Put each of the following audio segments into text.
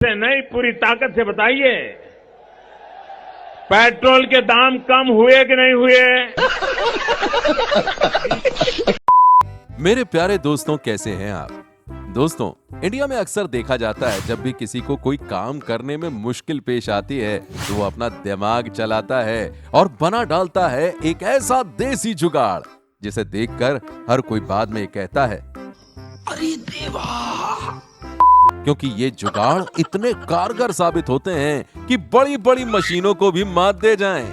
से नहीं, पूरी ताकत से बताइए, पेट्रोल के दाम कम हुए कि नहीं हुए? मेरे प्यारे दोस्तों, कैसे हैं आप? दोस्तों, इंडिया में अक्सर देखा जाता है जब भी किसी को कोई काम करने में मुश्किल पेश आती है तो वो अपना दिमाग चलाता है और बना डालता है एक ऐसा देसी जुगाड़ जिसे देखकर हर कोई बाद में कहता है, अरे देवा! क्योंकि ये जुगाड़ इतने कारगर साबित होते हैं कि बड़ी बड़ी मशीनों को भी मात दे जाएं।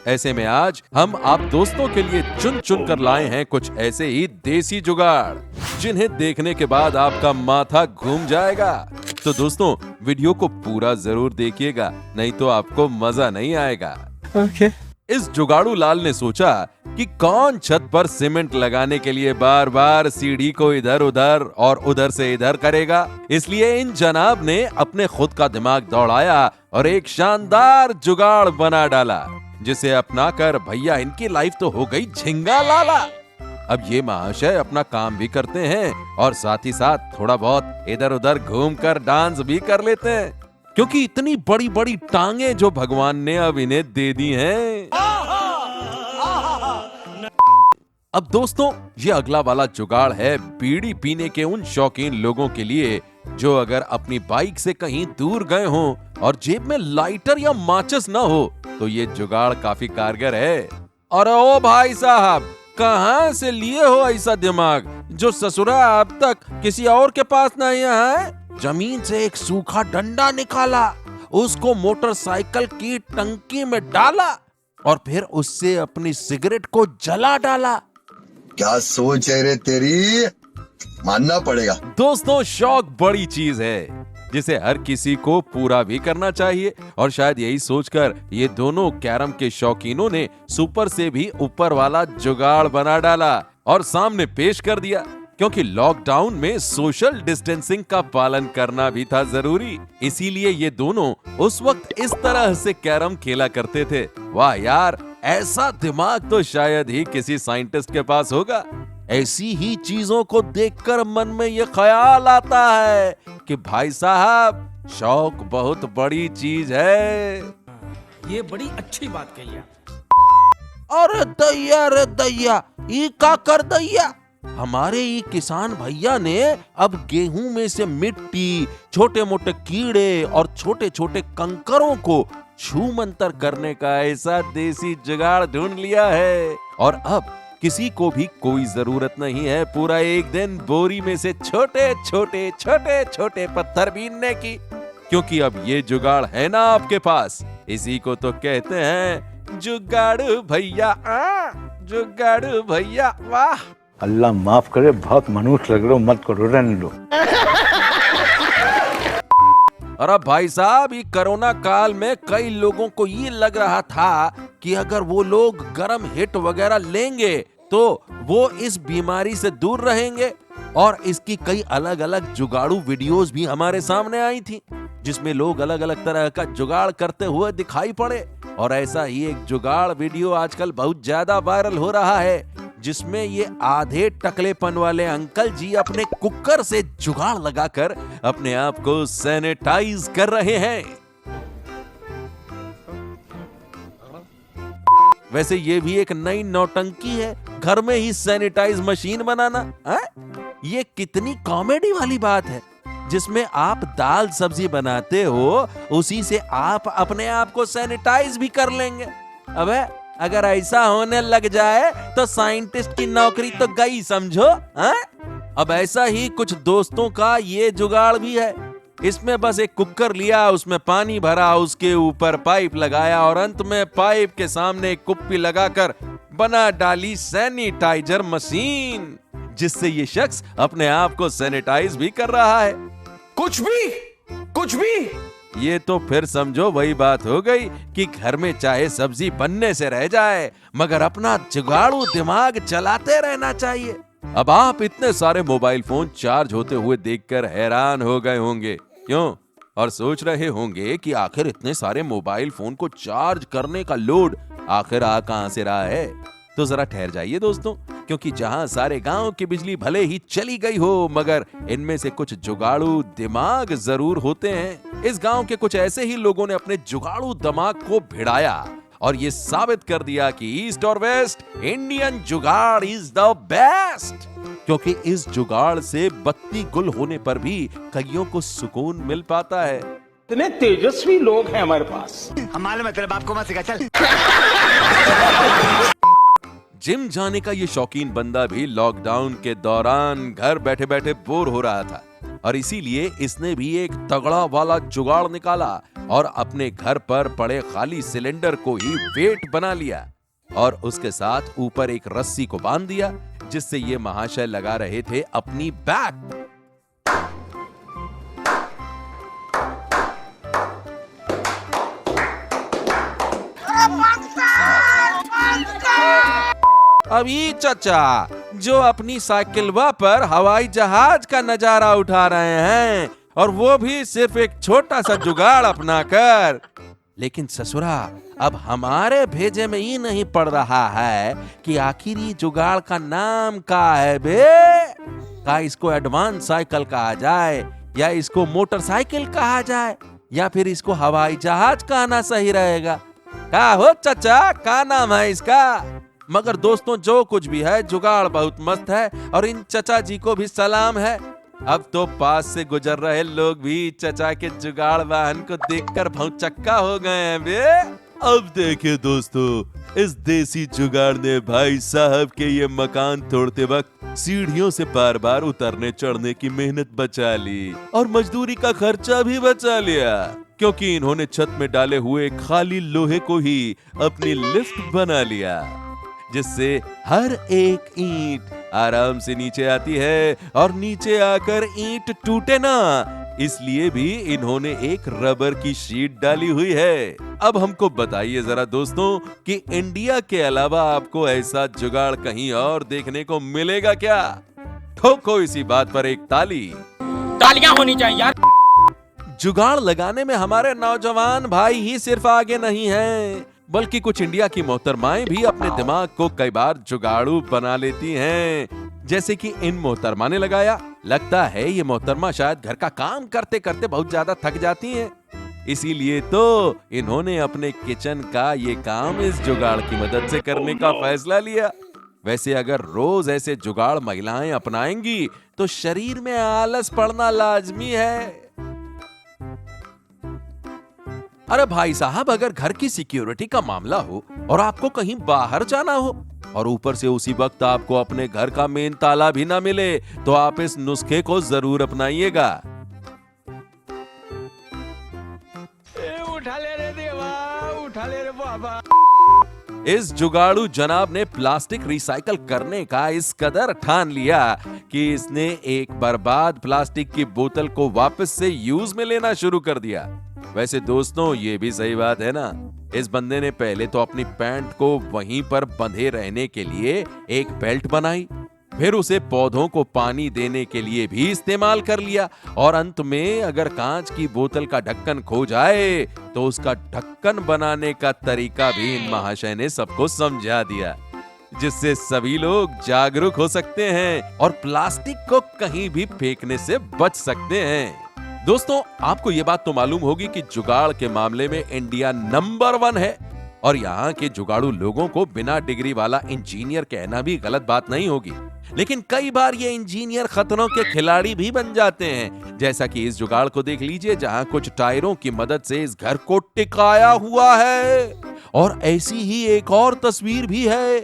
ऐसे में आज हम आप दोस्तों के लिए चुन चुन कर लाए हैं कुछ ऐसे ही देसी जुगाड़ जिन्हें देखने के बाद आपका माथा घूम जाएगा। तो दोस्तों, वीडियो को पूरा जरूर देखिएगा, नहीं तो आपको मजा नहीं आएगा। इस जुगाड़ू लाल ने सोचा कि कौन छत पर सीमेंट लगाने के लिए बार बार सीढ़ी को इधर उधर और उधर से इधर करेगा। इसलिए इन जनाब ने अपने खुद का दिमाग दौड़ाया और एक शानदार जुगाड़ बना डाला जिसे अपनाकर भैया इनकी लाइफ तो हो गई झिंगा लाला। अब ये महाशय अपना काम भी करते हैं और साथ ही साथ थोड़ा बहुत इधर उधर घूमकर डांस भी कर लेते हैं, क्योंकि इतनी बड़ी बड़ी टांगे जो भगवान ने अब इन्हें दे दी हैं। अब दोस्तों, ये अगला वाला जुगाड़ है बीड़ी पीने के उन शौकीन लोगों के लिए जो अगर अपनी बाइक से कहीं दूर गए हों और जेब में लाइटर या माचिस ना हो तो ये जुगाड़ काफी कारगर है। और ओ भाई साहब, कहां से लिए हो ऐसा दिमाग जो ससुरा अब तक किसी और के पास नहीं है? जमीन से एक सूखा डंडा निकाला, उसको मोटरसाइकिल की टंकी में डाला और फिर उससे अपनी सिगरेट को जला डाला। क्या सोच है रे तेरी, मानना पड़ेगा। दोस्तों, शौक बड़ी चीज है जिसे हर किसी को पूरा भी करना चाहिए और शायद यही सोचकर ये दोनों कैरम के शौकीनों ने सुपर से भी ऊपर वाला जुगाड़ बना डाला और सामने पेश कर दिया, क्योंकि लॉकडाउन में सोशल डिस्टेंसिंग का पालन करना भी था जरूरी। इसीलिए ये दोनों उस वक्त इस तरह से कैरम खेला करते थे। वाह यार, ऐसा दिमाग तो शायद ही किसी साइंटिस्ट के पास होगा। ऐसी ही चीजों को देखकर मन में ये ख्याल आता है कि भाई साहब, शौक बहुत बड़ी चीज है। ये बड़ी अच्छी बात कही है। अरे दैया रे दैया, ये का कर दैया, हमारे ये किसान भैया ने अब गेहूं में से मिट्टी, छोटे मोटे कीड़े और छोटे छोटे कंकरों को छू मंतर करने का ऐसा देसी जुगाड़ ढूंढ लिया है। और अब किसी को भी कोई जरूरत नहीं है पूरा एक दिन बोरी में से छोटे छोटे छोटे छोटे पत्थर बीनने की, क्योंकि अब ये जुगाड़ है ना आपके पास। इसी को तो कहते हैं जुगाड़ू भैया, जुगाड़ू भैया, वाह। अल्लाह माफ करे, बहुत मनुष्य लग रहे हो, मत करो, रहने दो। अरे भाई साहब, ये कोरोना काल में कई लोगों को ये लग रहा था कि अगर वो लोग गर्म हिट वगैरह लेंगे तो वो इस बीमारी से दूर रहेंगे, और इसकी कई अलग अलग जुगाड़ू वीडियोस भी हमारे सामने आई थी जिसमें लोग अलग अलग तरह का जुगाड़ करते हुए दिखाई पड़े। और ऐसा ही एक जुगाड़ वीडियो आजकल बहुत ज्यादा वायरल हो रहा है जिसमें ये आधे टकलेपन वाले अंकल जी अपने कुकर से जुगाड़ लगाकर अपने आप को सैनिटाइज कर रहे हैं। वैसे ये भी एक नई नौटंकी है, घर में ही सैनिटाइज मशीन बनाना है? ये कितनी कॉमेडी वाली बात है, जिसमें आप दाल सब्जी बनाते हो उसी से आप अपने आप को सैनिटाइज भी कर लेंगे। अबे, अगर ऐसा होने लग जाए तो साइंटिस्ट की नौकरी तो गई समझो। अब ऐसा ही कुछ दोस्तों का ये जुगाड़ भी है। इसमें बस एक कुकर लिया, उसमें पानी भरा, उसके ऊपर पाइप लगाया और अंत में पाइप के सामने एक कुप्पी लगाकर बना डाली सैनिटाइजर मशीन, जिससे ये शख्स अपने आप को सैनिटाइज भी कर रहा है। कुछ भी ये तो फिर समझो वही बात हो गई कि घर में चाहे सब्जी बनने से रह जाए मगर अपना जुगाड़ू दिमाग चलाते रहना चाहिए। अब आप इतने सारे मोबाइल फोन चार्ज होते हुए देखकर हैरान हो गए होंगे, क्यों? और सोच रहे होंगे कि आखिर इतने सारे मोबाइल फोन को चार्ज करने का लोड आखिर आ कहां से रहा है। तो जरा ठहर जाइए दोस्तों, क्योंकि जहां सारे गांव की बिजली भले ही चली गई हो, मगर इनमें से कुछ जुगाड़ू दिमाग जरूर होते हैं। इस गांव के कुछ ऐसे ही लोगों ने अपने जुगाड़ू दिमाग को भिड़ाया और ये साबित कर दिया कि ईस्ट और वेस्ट इंडियन जुगाड़ इज द बेस्ट। क्योंकि इस जुगाड़ से बत्ती गुल होने पर भी कईयों को सुकून मिल पाता है। इतने तेजस्वी लोग हैं हमारे पास। हमारे मतलब आपको मत सिखा चल। जिम जाने का ये शौकीन बंदा भी लॉकडाउन के दौरान घर बैठे बैठे बोर हो रहा था और इसीलिए इसने भी एक तगड़ा वाला जुगाड़ निकाला और अपने घर पर पड़े खाली सिलेंडर को ही वेट बना लिया और उसके साथ ऊपर एक रस्सी को बांध दिया, जिससे ये महाशय लगा रहे थे अपनी बैक। अभी चाचा जो अपनी साइकिलवा पर हवाई जहाज का नजारा उठा रहे हैं और वो भी सिर्फ एक छोटा सा जुगाड़ अपनाकर। लेकिन ससुरा, अब हमारे भेजे में ही नहीं पड़ रहा है कि आखिर ये जुगाड़ का नाम का है बे। का इसको एडवांस साइकिल कहा जाए या इसको मोटरसाइकिल कहा जाए या फिर इसको हवाई जहाज कहना सही रहेगा? का हो चाचा, का नाम है इसका? मगर दोस्तों, जो कुछ भी है, जुगाड़ बहुत मस्त है और इन चचा जी को भी सलाम है। अब तो पास से गुजर रहे लोग भी चचा के जुगाड़ वाहन को देखकर भौचक्का हो गए हैं बे। अब देखिए दोस्तों, इस देसी जुगाड़ ने भाई साहब के ये मकान तोड़ते वक्त सीढ़ियों से बार बार उतरने चढ़ने की मेहनत बचा ली और मजदूरी का खर्चा भी बचा लिया, क्योंकि इन्होंने छत में डाले हुए खाली लोहे को ही अपनी लिफ्ट बना लिया, जिससे हर एक ईंट आराम से नीचे आती है और नीचे आकर ईंट टूटे ना, इसलिए भी इन्होंने एक रबर की शीट डाली हुई है। अब हमको बताइए जरा दोस्तों कि इंडिया के अलावा आपको ऐसा जुगाड़ कहीं और देखने को मिलेगा क्या? ठोको इसी बात पर एक ताली। तालियां होनी चाहिए यार। जुगाड़ लगाने में हमारे नौजवान भाई ही सिर्फ आगे नहीं हैं, बल्कि कुछ इंडिया की मोहतरमाएं भी अपने दिमाग को कई बार जुगाड़ू बना लेती हैं, जैसे कि इन मोहतरमा ने लगाया। लगता है ये मोहतरमा शायद घर का काम करते करते बहुत ज्यादा थक जाती हैं, इसीलिए तो इन्होंने अपने किचन का ये काम इस जुगाड़ की मदद से करने का फैसला लिया। वैसे अगर रोज ऐसे जुगाड़ महिलाएं अपनाएंगी तो शरीर में आलस पड़ना लाजमी है। अरे भाई साहब, अगर घर की सिक्योरिटी का मामला हो और आपको कहीं बाहर जाना हो और ऊपर से उसी वक्त आपको अपने घर का मेन ताला भी ना मिले, तो आप इस नुस्खे को जरूर अपनाइएगा। उठा ले रे देवा, उठा ले रे बाबा। इस जुगाड़ू जनाब ने प्लास्टिक रिसाइकल करने का इस कदर ठान लिया कि इसने एक बर्बाद प्लास्टिक की बोतल को वापस से यूज में लेना शुरू कर दिया। वैसे दोस्तों, ये भी सही बात है ना, इस बंदे ने पहले तो अपनी पैंट को वहीं पर बंधे रहने के लिए एक बेल्ट बनाई, फिर उसे पौधों को पानी देने के लिए भी इस्तेमाल कर लिया और अंत में अगर कांच की बोतल का ढक्कन खो जाए तो उसका ढक्कन बनाने का तरीका भी इन महाशय ने सबको समझा दिया, जिससे सभी लोग जागरूक हो सकते हैं और प्लास्टिक को कहीं भी फेंकने से बच सकते हैं। दोस्तों, आपको ये बात तो मालूम होगी कि जुगाड़ के मामले में इंडिया नंबर 1 है और यहाँ के जुगाड़ू लोगों को बिना डिग्री वाला इंजीनियर कहना भी गलत बात नहीं होगी, लेकिन कई बार ये इंजीनियर खतरों के खिलाड़ी भी बन जाते हैं, जैसा कि इस जुगाड़ को देख लीजिए, जहाँ कुछ टायरों की मदद से इस घर को टिकाया हुआ है। और ऐसी ही एक और तस्वीर भी है।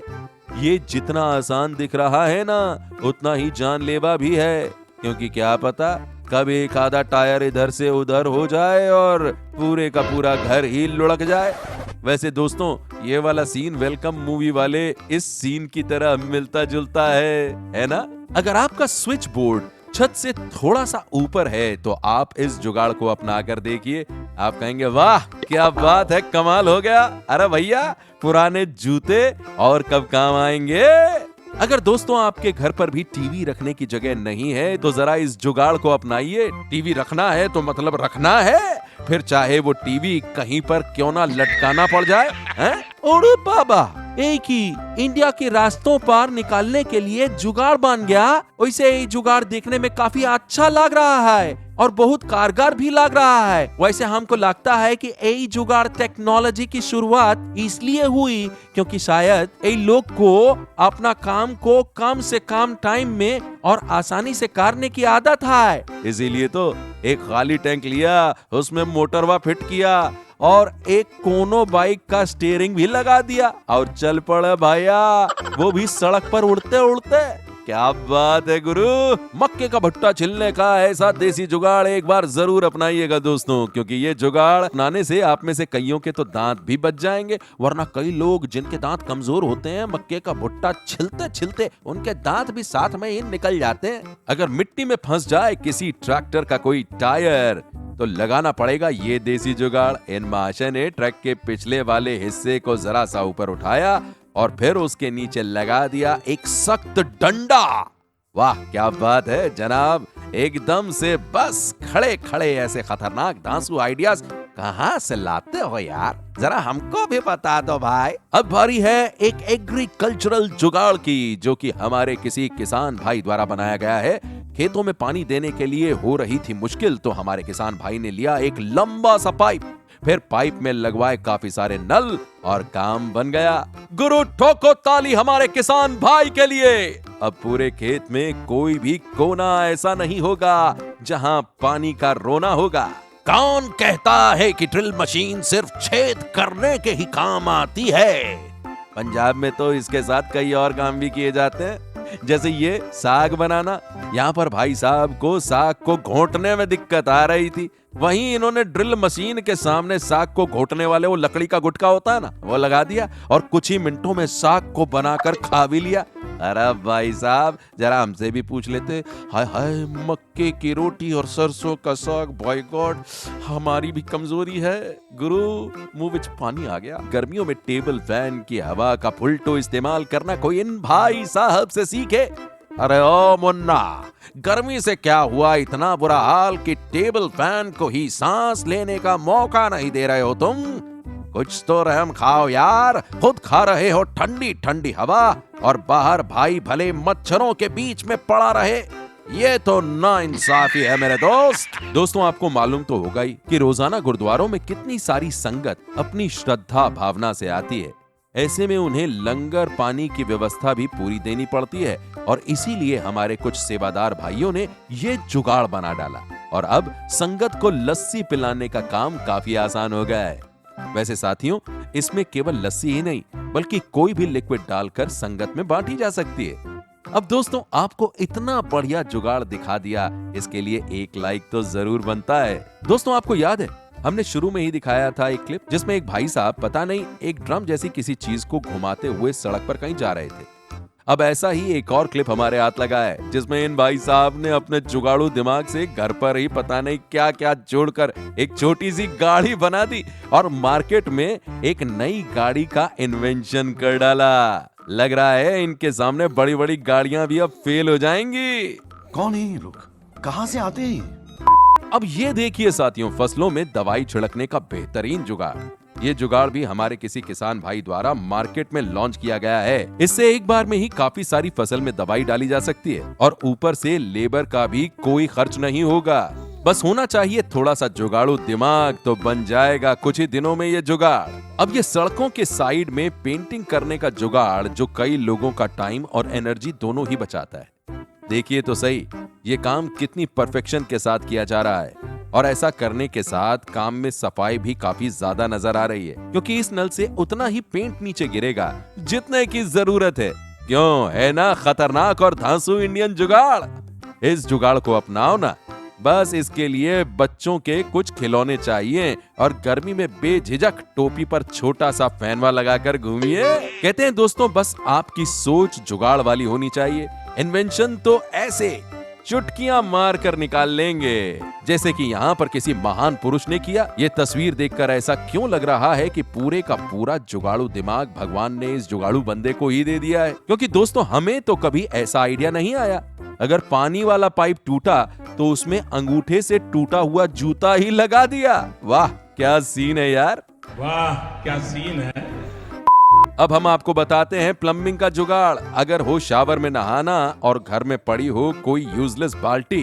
ये जितना आसान दिख रहा है ना, उतना ही जानलेवा भी है, क्योंकि क्या पता कब एक आधा टायर इधर से उधर हो जाए और पूरे का पूरा घर ही लुढ़क जाए। वैसे दोस्तों, ये वाला सीन वेलकम मूवी वाले इस सीन की तरह मिलता जुलता है ना? अगर आपका स्विच बोर्ड छत से थोड़ा सा ऊपर है तो आप इस जुगाड़ को अपना कर देखिए, आप कहेंगे वाह क्या बात है, कमाल हो गया। अरे भैया, पुराने जूते और कब काम आएंगे। अगर दोस्तों आपके घर पर भी टीवी रखने की जगह नहीं है तो जरा इस जुगाड़ को अपनाइए। टीवी रखना है तो मतलब रखना है, फिर चाहे वो टीवी कहीं पर क्यों ना लटकाना पड़ जाए। हैं? अरे बाबा, एक ही इंडिया के रास्तों पर निकालने के लिए जुगाड़ बन गया। वैसे ये जुगाड़ देखने में काफी अच्छा लग रहा है और बहुत कारगर भी लग रहा है। वैसे हमको लगता है कि यही जुगाड़ टेक्नोलॉजी की शुरुआत इसलिए हुई क्योंकि शायद ये लोग को अपना काम को कम से कम टाइम में और आसानी से करने की आदत है। इसीलिए तो एक खाली टैंक लिया, उसमें मोटरवा फिट किया और एक कोनो बाइक का स्टीयरिंग भी लगा दिया और चल पड़े भैया, वो भी सड़क पर उड़ते उड़ते। क्या बात है गुरु। मक्के का भुट्टा छिलने का ऐसा देसी जुगाड़ एक बार जरूर अपनाइएगा दोस्तों, क्योंकि ये जुगाड़ अपनाने से आप में से कईयों के तो दांत भी बच जाएंगे, वरना कई लोग जिनके दांत कमजोर होते हैं मक्के का भुट्टा छिलते छिलते उनके दांत भी साथ में ही निकल जाते हैं। अगर मिट्टी में फंस जाए किसी ट्रैक्टर का कोई टायर तो लगाना पड़ेगा ये देसी जुगाड़। इन महाशय ने ट्रक के पिछले वाले हिस्से को जरा सा ऊपर उठाया और फिर उसके नीचे लगा दिया एक सख्त डंडा। वाह क्या बात है जनाब, एकदम से बस खड़े खड़े ऐसे खतरनाक धांसू आइडियाज कहां से लाते हो यार, जरा हमको भी बता दो भाई। अब बारी है एक एग्रीकल्चरल जुगाड़ की, जो कि हमारे किसी किसान भाई द्वारा बनाया गया है। खेतों में पानी देने के लिए हो रही थी मुश्किल, तो हमारे किसान भाई ने लिया एक लंबा सा पाइप, फिर पाइप में लगवाए काफी सारे नल और काम बन गया। गुरु ठोको ताली हमारे किसान भाई के लिए। अब पूरे खेत में कोई भी कोना ऐसा नहीं होगा जहां पानी का रोना होगा। कौन कहता है कि ड्रिल मशीन सिर्फ छेद करने के ही काम आती है? पंजाब में तो इसके साथ कई और काम भी किए जाते हैं, जैसे ये साग बनाना। यहाँ पर भाई साहब को साग को घोंटने में दिक्कत आ रही थी, वहीं इन्होंने ड्रिल मशीन के सामने साग को घोंटने वाले वो लकड़ी का गुटका होता है ना, वो लगा दिया और कुछ ही मिनटों में साग को बनाकर खा भी लिया। अरे भाई साहब जरा हमसे भी पूछ लेते। हाय हाय, मक्के की रोटी और सरसों का साग, बाय गॉड हमारी भी कमजोरी है। गुरु मुंह में पानी आ गया। गर्मियों में टेबल फैन की हवा का फुलटो इस्तेमाल करना कोई इन भाई साहब से सीखे। अरे ओ मुन्ना, गर्मी से क्या हुआ इतना बुरा हाल कि टेबल फैन को ही सांस लेने का मौका नहीं दे रहे हो तुम? कुछ तो रहम खाओ यार, खुद खा रहे हो ठंडी ठंडी हवा और बाहर भाई भले मच्छरों के बीच में पड़ा रहे। ये तो नाइंसाफी है मेरे दोस्तों आपको मालूम तो होगा ही कि रोजाना गुरुद्वारों में कितनी सारी संगत अपनी श्रद्धा भावना से आती है। ऐसे में उन्हें लंगर पानी की व्यवस्था भी पूरी देनी पड़ती है और इसीलिए हमारे कुछ सेवादार भाइयों ने ये जुगाड़ बना डाला और अब संगत को लस्सी पिलाने का काम काफी आसान हो गया है। वैसे साथियों, इसमें केवल लस्सी ही नहीं बल्कि कोई भी लिक्विड डालकर संगत में बांटी जा सकती है। अब दोस्तों आपको इतना बढ़िया जुगाड़ दिखा दिया, इसके लिए एक लाइक तो जरूर बनता है। दोस्तों आपको याद है हमने शुरू में ही दिखाया था एक क्लिप जिसमें एक भाई साहब पता नहीं एक ड्रम जैसी किसी चीज को घुमाते हुए सड़क पर कहीं जा रहे थे। अब ऐसा ही एक और क्लिप हमारे हाथ लगा है जिसमें इन भाई साहब ने अपने जुगाड़ू दिमाग से घर पर ही पता नहीं क्या क्या जोड़कर एक छोटी सी गाड़ी बना दी और मार्केट में एक नई गाड़ी का इन्वेंशन कर डाला। लग रहा है इनके सामने बड़ी बड़ी गाड़ियां भी अब फेल हो जाएंगी। कौन है ये लोग, कहां से आते हैं? अब ये देखिए साथियों, फसलों में दवाई छिड़कने का बेहतरीन जुगाड़। ये जुगाड़ भी हमारे किसी किसान भाई द्वारा मार्केट में लॉन्च किया गया है। इससे एक बार में ही काफी सारी फसल में दवाई डाली जा सकती है और ऊपर से लेबर का भी कोई खर्च नहीं होगा। बस होना चाहिए थोड़ा सा जुगाड़ू दिमाग, तो बन जाएगा कुछ ही दिनों में ये जुगाड़। अब ये सड़कों के साइड में पेंटिंग करने का जुगाड़ जो कई लोगों का टाइम और एनर्जी दोनों ही बचाता है। देखिए तो सही ये काम कितनी परफेक्शन के साथ किया जा रहा है और ऐसा करने के साथ काम में सफाई भी काफी ज्यादा नजर आ रही है, क्योंकि इस नल से उतना ही पेंट नीचे गिरेगा जितने की जरूरत है। क्यों, है ना खतरनाक और धांसू इंडियन जुगाड़? इस जुगाड़ को अपनाओ ना। बस इसके लिए बच्चों के कुछ खिलौने चाहिए और गर्मी में बेझिझक टोपी पर छोटा सा फैनवा लगाकर घूमिए। कहते हैं दोस्तों बस आपकी सोच जुगाड़ वाली होनी चाहिए। इन्वेंशन तो ऐसे चुटकियां मार कर निकाल लेंगे जैसे कि यहाँ पर किसी महान पुरुष ने किया। ये तस्वीर देखकर ऐसा क्यों लग रहा है कि पूरे का पूरा जुगाड़ू दिमाग भगवान ने इस जुगाड़ू बंदे को ही दे दिया है, क्योंकि दोस्तों हमें तो कभी ऐसा आइडिया नहीं आया। अगर पानी वाला पाइप टूटा तो उसमें अंगूठे से टूटा हुआ जूता ही लगा दिया। वाह क्या सीन है यार, वाह क्या सीन है। अब हम आपको बताते हैं प्लम्बिंग का जुगाड़। अगर हो शावर में नहाना और घर में पड़ी हो कोई यूजलेस बाल्टी,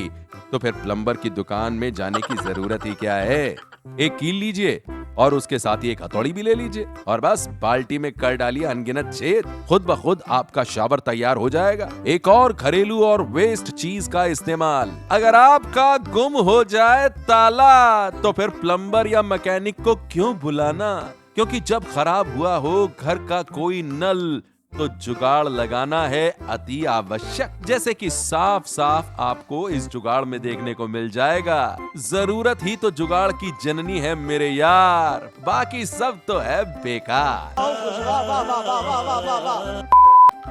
तो फिर प्लम्बर की दुकान में जाने की जरूरत ही क्या है। एक कील लीजिए और उसके साथ ही एक हथौड़ी भी ले लीजिए और बस बाल्टी में कर डालिए अनगिनत छेद। खुद ब खुद आपका शावर तैयार हो जाएगा। एक और घरेलू और वेस्ट चीज का इस्तेमाल। अगर आपका गुम हो जाए ताला, तो फिर प्लम्बर या मैकेनिक को क्यों बुलाना, क्योंकि जब खराब हुआ हो घर का कोई नल, तो जुगाड़ लगाना है अति आवश्यक। जैसे कि साफ साफ आपको इस जुगाड़ में देखने को मिल जाएगा। जरूरत ही तो जुगाड़ की जननी है मेरे यार, बाकी सब तो है बेकार।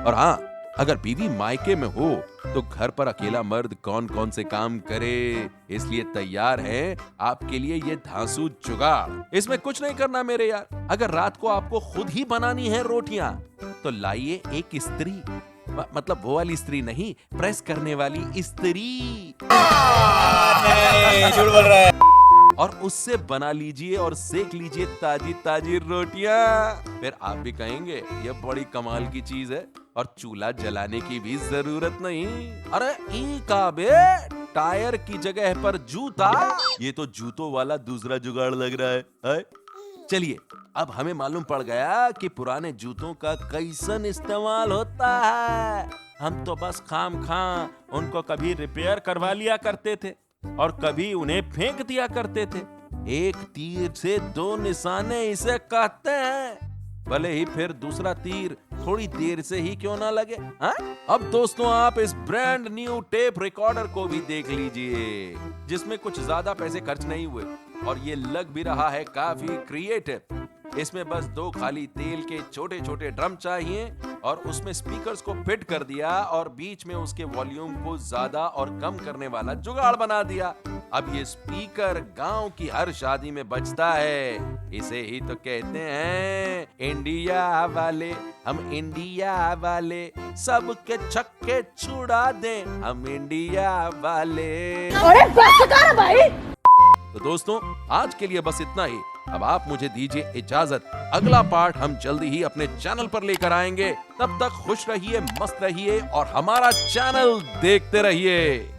और हाँ, अगर बीवी मायके में हो तो घर पर अकेला मर्द कौन कौन से काम करे, इसलिए तैयार है आपके लिए ये धांसू जुगाड़। इसमें कुछ नहीं करना मेरे यार। अगर रात को आपको खुद ही बनानी है रोटियां, तो लाइए एक इस्त्री, मतलब वो वाली इस्त्री नहीं, प्रेस करने वाली इस्त्री। झूठ बोल रहा है। और उससे बना लीजिए और सेक लीजिए ताजी ताजी रोटियां। फिर आप भी कहेंगे ये बड़ी कमाल की चीज है और चूल्हा जलाने की भी जरूरत नहीं। अरे ई का बे, टायर की जगह पर जूता। ये तो जूतों वाला दूसरा जुगाड़ लग रहा है। चलिए, अब हमें मालूम पड़ गया कि पुराने जूतों का कैसन इस्तेमाल होता है। हम तो बस खाम खां उनको कभी रिपेयर करवा लिया करते थे और कभी उन्हें फेंक दिया करते थे। एक तीर से दो निशाने इसे कहते हैं, भले ही फिर दूसरा तीर थोड़ी देर से ही क्यों ना लगे। हा? अब दोस्तों, आप इस ब्रांड न्यू टेप रिकॉर्डर को भी देख लीजिए, जिसमें कुछ ज्यादा पैसे खर्च नहीं हुए और ये लग भी रहा है काफी क्रिएटिव। इसमें बस 2 खाली तेल के छोटे छोटे ड्रम चाहिए और उसमें स्पीकर्स को फिट कर दिया और बीच में उसके वॉल्यूम को ज्यादा और कम करने वाला जुगाड़ बना दिया। अब ये स्पीकर गांव की हर शादी में बजता है। इसे ही तो कहते हैं इंडिया वाले, हम इंडिया वाले, सबके छक्के छुड़ा दें हम इंडिया वाले। अरे बस कर भाई। तो दोस्तों, आज के लिए बस इतना ही। अब आप मुझे दीजिए इजाजत। अगला पार्ट हम जल्दी ही अपने चैनल पर लेकर आएंगे। तब तक खुश रहिए, मस्त रहिए और हमारा चैनल देखते रहिए।